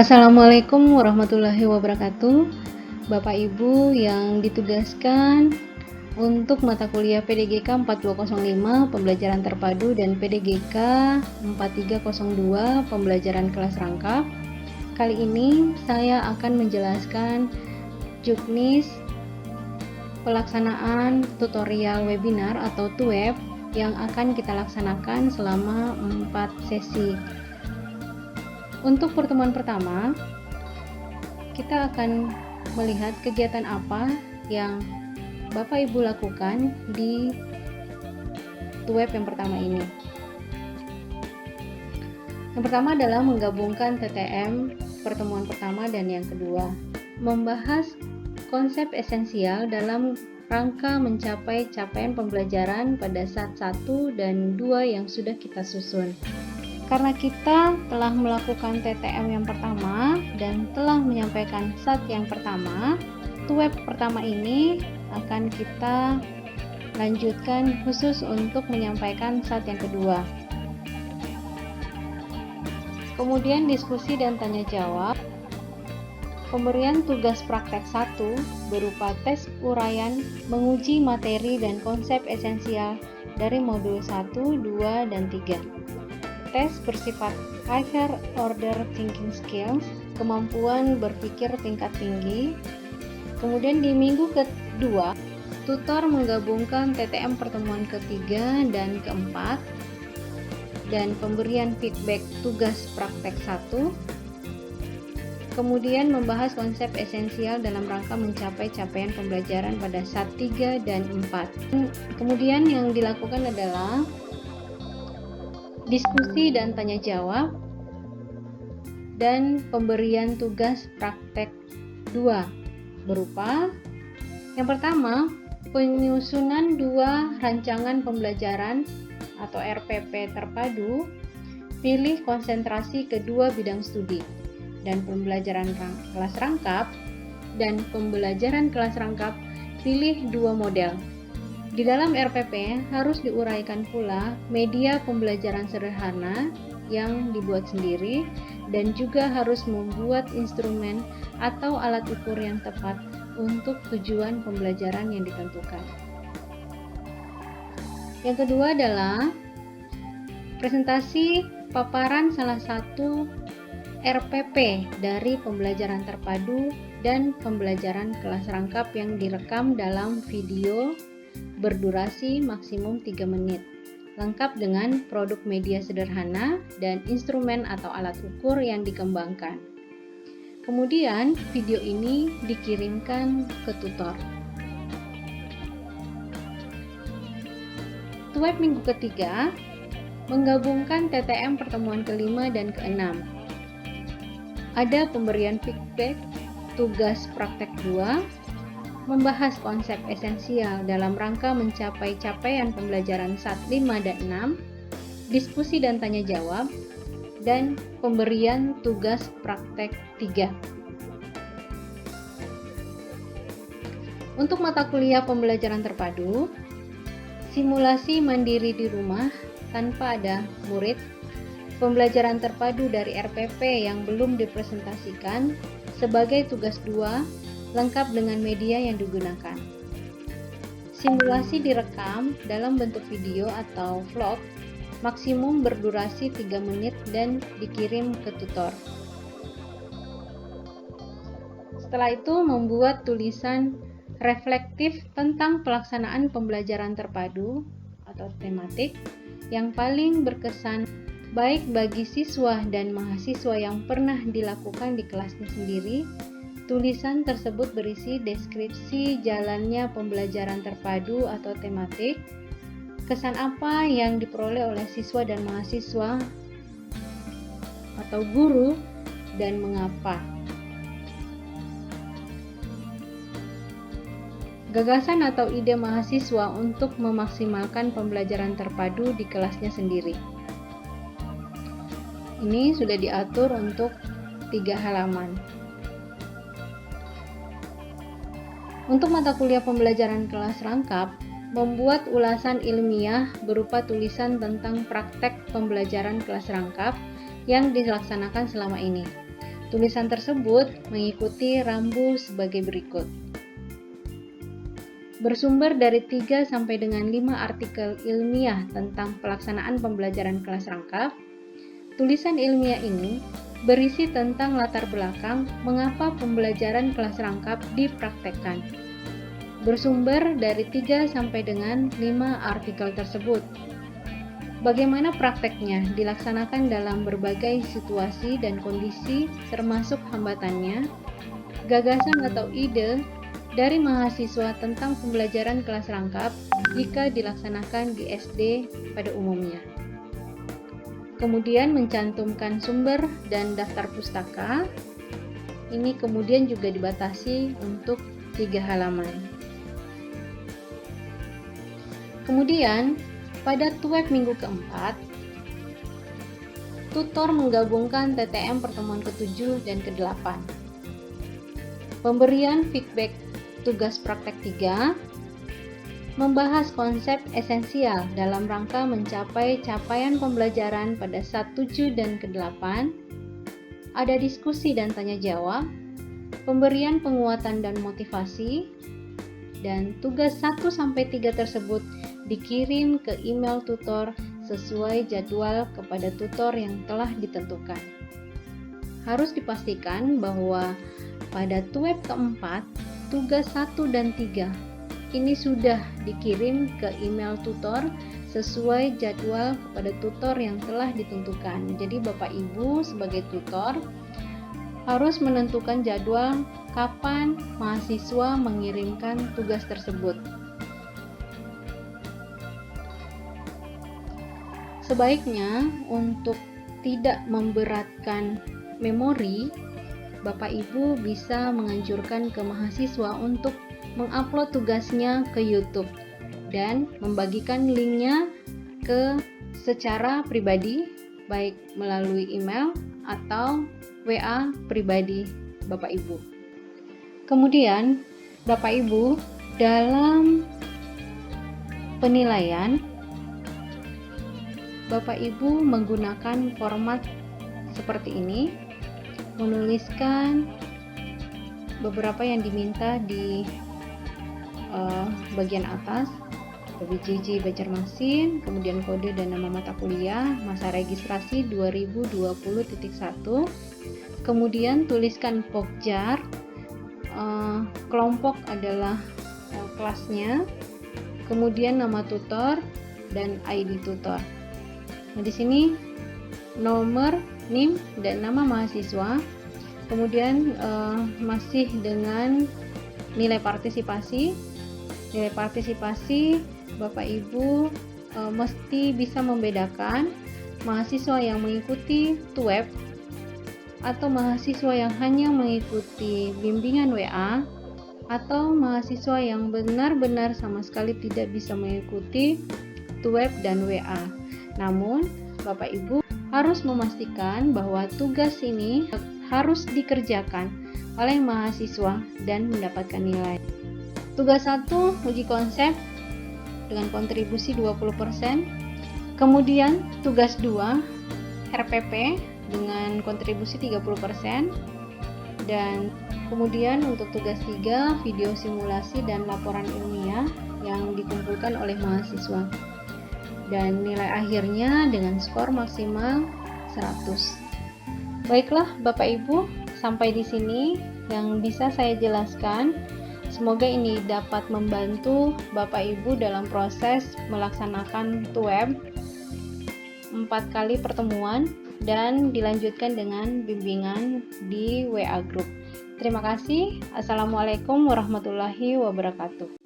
Assalamualaikum warahmatullahi wabarakatuh. Bapak Ibu yang ditugaskan untuk mata kuliah PDGK 4205 pembelajaran terpadu dan PDGK 4302 pembelajaran kelas rangkap. Kali ini saya akan menjelaskan juknis pelaksanaan tutorial webinar atau TUWEB yang akan kita laksanakan selama 4 sesi. Untuk pertemuan pertama, kita akan melihat kegiatan apa yang Bapak Ibu lakukan di TUWEB yang pertama ini. Yang pertama adalah menggabungkan TTM pertemuan pertama dan yang kedua, membahas konsep esensial dalam rangka mencapai capaian pembelajaran pada SAT 1 dan 2 yang sudah kita susun. Karena kita telah melakukan TTM yang pertama dan telah menyampaikan SAT yang pertama, TUWEB pertama ini akan kita lanjutkan khusus untuk menyampaikan SAT yang kedua. Kemudian diskusi dan tanya jawab. Pemberian tugas praktek 1 berupa tes uraian menguji materi dan konsep esensial dari modul 1, 2, dan 3. Tes bersifat higher order thinking skills, kemampuan berpikir tingkat tinggi. Kemudian di minggu kedua, tutor menggabungkan TTM pertemuan ketiga dan keempat dan pemberian feedback tugas praktek 1. Kemudian membahas konsep esensial dalam rangka mencapai capaian pembelajaran pada SAT 3 dan 4. Kemudian yang dilakukan adalah diskusi dan tanya jawab dan pemberian tugas praktek 2 berupa yang pertama, penyusunan 2 rancangan pembelajaran atau RPP terpadu, pilih konsentrasi kedua bidang studi dan pembelajaran kelas rangkap dan pembelajaran kelas rangkap, pilih 2 model. Di dalam RPP harus diuraikan pula media pembelajaran sederhana yang dibuat sendiri dan juga harus membuat instrumen atau alat ukur yang tepat untuk tujuan pembelajaran yang ditentukan. Yang kedua adalah presentasi paparan salah satu RPP dari pembelajaran terpadu dan pembelajaran kelas rangkap yang direkam dalam video berdurasi maksimum 3 menit, lengkap dengan produk media sederhana dan instrumen atau alat ukur yang dikembangkan. Kemudian video ini dikirimkan ke tutor. TUWEB minggu ketiga menggabungkan TTM pertemuan kelima dan keenam. Ada pemberian feedback tugas praktek 2, membahas konsep esensial dalam rangka mencapai capaian pembelajaran SAT 5 dan 6, diskusi dan tanya jawab, dan pemberian tugas praktek 3. Untuk mata kuliah pembelajaran terpadu, simulasi mandiri di rumah tanpa ada murid, pembelajaran terpadu dari RPP yang belum dipresentasikan sebagai tugas 2, lengkap dengan media yang digunakan. Simulasi direkam dalam bentuk video atau vlog, maksimum berdurasi 3 menit dan dikirim ke tutor. Setelah itu membuat tulisan reflektif tentang pelaksanaan pembelajaran terpadu atau tematik yang paling berkesan baik bagi siswa dan mahasiswa yang pernah dilakukan di kelasnya sendiri. Tulisan tersebut berisi deskripsi jalannya pembelajaran terpadu atau tematik, kesan apa yang diperoleh oleh siswa dan mahasiswa atau guru, dan mengapa. Gagasan atau ide mahasiswa untuk memaksimalkan pembelajaran terpadu di kelasnya sendiri. Ini sudah diatur untuk 3 halaman. Untuk mata kuliah pembelajaran kelas rangkap, membuat ulasan ilmiah berupa tulisan tentang praktek pembelajaran kelas rangkap yang dilaksanakan selama ini. Tulisan tersebut mengikuti rambu sebagai berikut. Bersumber dari 3 sampai dengan 5 artikel ilmiah tentang pelaksanaan pembelajaran kelas rangkap, tulisan ilmiah ini berisi tentang latar belakang mengapa pembelajaran kelas rangkap dipraktekkan. Bersumber dari 3 sampai dengan 5 artikel tersebut. Bagaimana prakteknya dilaksanakan dalam berbagai situasi dan kondisi termasuk hambatannya, gagasan atau ide dari mahasiswa tentang pembelajaran kelas rangkap jika dilaksanakan di SD pada umumnya. Kemudian mencantumkan sumber dan daftar pustaka. Ini kemudian juga dibatasi untuk 3 halaman. Kemudian pada TUEP minggu keempat, tutor menggabungkan TTM pertemuan ke-7 dan ke-8. Pemberian feedback tugas praktek 3, membahas konsep esensial dalam rangka mencapai capaian pembelajaran pada SAT 7 dan ke-8, ada diskusi dan tanya jawab, pemberian penguatan dan motivasi, dan tugas 1-3 tersebut dikirim ke email tutor sesuai jadwal kepada tutor yang telah ditentukan. Harus dipastikan bahwa pada TUEP keempat, tugas 1 dan 3 ini sudah dikirim ke email tutor sesuai jadwal kepada tutor yang telah ditentukan. Jadi Bapak Ibu sebagai tutor harus menentukan jadwal kapan mahasiswa mengirimkan tugas tersebut. Sebaiknya untuk tidak memberatkan memori, Bapak Ibu bisa menganjurkan ke mahasiswa untuk mengupload tugasnya ke YouTube dan membagikan linknya secara pribadi, baik melalui email atau WA pribadi Bapak Ibu. Kemudian Bapak Ibu dalam penilaian, Bapak Ibu menggunakan format seperti ini, menuliskan beberapa yang diminta di bagian atas, BPJJ Banjarmasin, kemudian kode dan nama mata kuliah, masa registrasi 2020.1, kemudian tuliskan pokjar, kelompok adalah kelasnya, kemudian nama tutor dan ID tutor. Nah, di sini nomor, NIM, dan nama mahasiswa. Kemudian masih dengan nilai partisipasi. Nilai partisipasi Bapak Ibu mesti bisa membedakan mahasiswa yang mengikuti TUEP atau mahasiswa yang hanya mengikuti bimbingan WA atau mahasiswa yang benar-benar sama sekali tidak bisa mengikuti TUEP dan WA. Namun, Bapak Ibu harus memastikan bahwa tugas ini harus dikerjakan oleh mahasiswa dan mendapatkan nilai. Tugas 1, uji konsep dengan kontribusi 20%. Kemudian tugas 2, RPP dengan kontribusi 30%. Dan kemudian untuk tugas 3, video simulasi dan laporan ilmiah yang dikumpulkan oleh mahasiswa. Dan nilai akhirnya dengan skor maksimal 100. Baiklah Bapak Ibu, sampai di sini yang bisa saya jelaskan. Semoga ini dapat membantu Bapak Ibu dalam proses melaksanakan TUEP 4 kali pertemuan dan dilanjutkan dengan bimbingan di WA Group. Terima kasih. Assalamualaikum warahmatullahi wabarakatuh.